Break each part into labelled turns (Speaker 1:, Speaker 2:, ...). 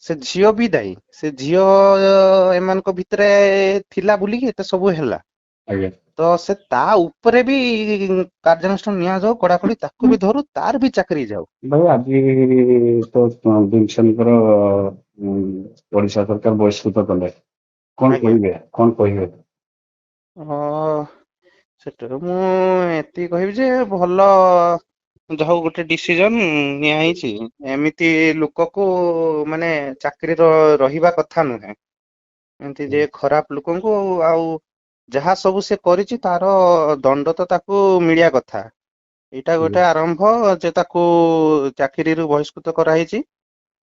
Speaker 1: ସେ ଝିଅ ବି ଦାୟୀ। ସେ ଝିଅ ଏମାନଙ୍କ ଭିତରେ ଥିଲା ବୋଲିକି ଏତେ ସବୁ ହେଲା।
Speaker 2: ଆଜ୍ଞା
Speaker 1: ତ ସେ ତା ଉପରେ ବି କାର୍ଯ୍ୟାନୁଷ୍ଠାନ ନିଆଯାଉ, କଡାକଡି ତାକୁ ବି ଧରୁ, ତାର ବି ଚାକିରି ଯାଉ।
Speaker 2: ଭାଇ ଆଜି ତ ଭୀମସେନଙ୍କର ଓଡିଶା ସରକାର ବହିଷ୍କୃତ କଲେ, କଣ
Speaker 1: ଆଜ୍ଞା।
Speaker 2: କହିବେ କଣ କହିବେ?
Speaker 1: ସେଟାରୁ ମୁଁ ଏତିକି କହିବି ଯେ ଭଲ, ଯାହା ହଉ ଗୋଟେ ଡିସିଜନ ନିଆ ହେଇଛି। ଏମିତି ଲୋକକୁ ମାନେ ଚାକିରିର ରହିବା କଥା ନୁହେଁ। ଏମିତି ଯେ ଖରାପ ଲୋକଙ୍କୁ ଆଉ ଯାହା ସବୁ ସେ କରିଛି ତାର ଦଣ୍ଡ ତ ତାକୁ ମିଳିବା କଥା। ଏଇଟା
Speaker 2: ଆଜ୍ଞା
Speaker 1: ଗୋଟେ ଆରମ୍ଭ ଯେ ତାକୁ ଚାକିରିରୁ ବହିଷ୍କୃତ କରାହେଇଛି।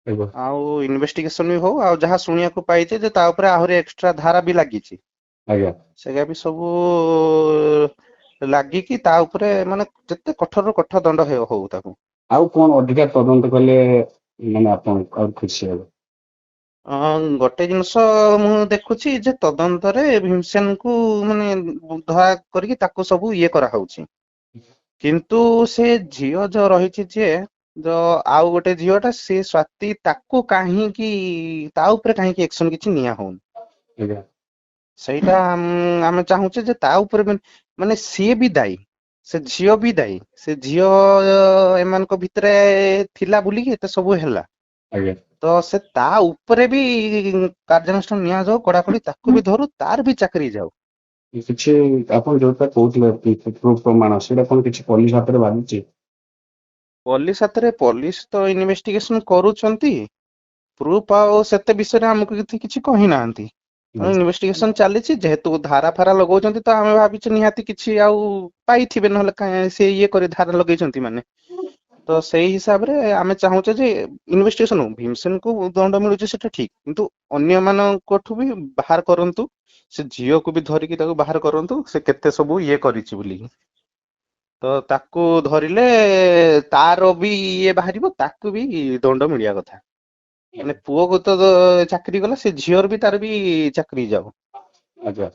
Speaker 2: ଆଜ୍ଞା
Speaker 1: ଆଉ ଇନଭେଷ୍ଟିଗେସନ ବି ହଉ, ଆଉ ଯାହା ଶୁଣିବାକୁ ପାଇছে ଯେ ତା ଉପରେ ଆହୁରି ଏକ୍ସଟ୍ରା ଧାରା ବି ଲାଗିଛି।
Speaker 2: ଆଜ୍ଞା
Speaker 1: ସେଟା ବି ସବୁ ଲାଗିକି ତା ଉପରେ ମାନେ ଯେତେ କଠୋରରୁ କଠୋର ଦଣ୍ଡ ହଉ ତାକୁ।
Speaker 2: ଆଉ କଣ ଅଧିକା ତଦନ୍ତ କଲେ ମାନେ ଆପଣ ଆଉ ଖୁସି ହେବେ?
Speaker 1: ଗୋଟେ ଜିନିଷ ମୁଁ ଦେଖୁଛି ଯେ ତଦନ୍ତରେ ଭୀମସେନକୁ ମାନେ ଧରା କରିକି ତାକୁ ସବୁ ଇଏ କରାହଉଛି। କିନ୍ତୁ ସେ ଝିଅ ଯୋଉ ରହିଛି ଯିଏ, ଆଉ ଗୋଟେ ଝିଅ ଟା ସେ ସ୍ଵାତି, ତାକୁ କାହିଁକି ତା ଉପରେ କାହିଁକି ଏକ୍ସନ କିଛି ନିଆ ହଉନି?
Speaker 2: ଆଜ୍ଞା
Speaker 1: ସେଇଟା ଆମେ ଚାହୁଁଛେ ଯେ ତା ଉପରେ ମାନେ ସିଏ ବି ଦାୟୀ। ସେ ଝିଅ ବି ଦାୟୀ। ସେ ଝିଅ ଏମାନଙ୍କ ଭିତରେ ଥିଲା ବୋଲିକି ଏତେ ସବୁ ହେଲା।
Speaker 2: ଆଜ୍ଞା
Speaker 1: ତ ସେ ତା ଉପରେ ବି କାର୍ଯ୍ୟାନୁଷ୍ଠାନ ନିଆଯାଉ, କଡାକଡି ତାକୁ ବି ଧରୁ, ତାର ବି ଚାକିରି ଯାଉ।
Speaker 2: କିଛି ଆପଣ ଯୋଉଟା କହୁଥିଲେ ପ୍ରମାଣ, ସେଇଟା କଣ କିଛି ପୋଲିସ ହାତରେ ବାଜିଛି?
Speaker 1: ପୋଲିସ ହାତରେ, ପୋଲିସ ତ ଇନଭେଷ୍ଟିଗେସନ କରୁଛନ୍ତି। ପ୍ରୁଫ୍ ଆଉ ସେତେ ବିଷୟରେ ଆମକୁ କିଛି କହିନାହାନ୍ତି। ଇନଭେଷ୍ଟିଗେସନ ଚାଲିଛି, ଯେହେତୁ ଧାରା ଫାରା ଲଗାଉଛନ୍ତି ତ ଆମେ ଭାବିଛୁ ନିହାତି କିଛି ଆଉ ପାଇଥିବେ, ନହେଲେ ସେ ଇଏ କରି ଧାରା ଲଗେଇଛନ୍ତି ମାନେ। ତ ସେଇ ହିସାବରେ ଆମେ ଚାହୁଁଛେ ଯେ ଇନଭେଷ୍ଟିଗେସନ ହଉ, ଭୀମସେନକୁ ଦଣ୍ଡ ମିଳୁଛି ସେଟା ଠିକ, କିନ୍ତୁ ଅନ୍ୟ ମାନଙ୍କଠୁ ବି ବାହାର କରନ୍ତୁ। ସେ ଝିଅକୁ ବି ଧରିକି ତାକୁ ବାହାର କରନ୍ତୁ, ସେ କେତେ ସବୁ ଇଏ କରିଛି ବୋଲିକି। ତ ତାକୁ ଧରିଲେ ତାର ବି ଇଏ ବାହାରିବ, ତାକୁ ବି ଦଣ୍ଡ ମିଳିବା କଥା। ମାନେ ପୁଅକୁ ତ ଚାକିରି ଗଲା, ସେ ଝିଅର ବି ତାର ବି ଚାକିରି ଯାଉ।
Speaker 2: ଆଜ୍ଞା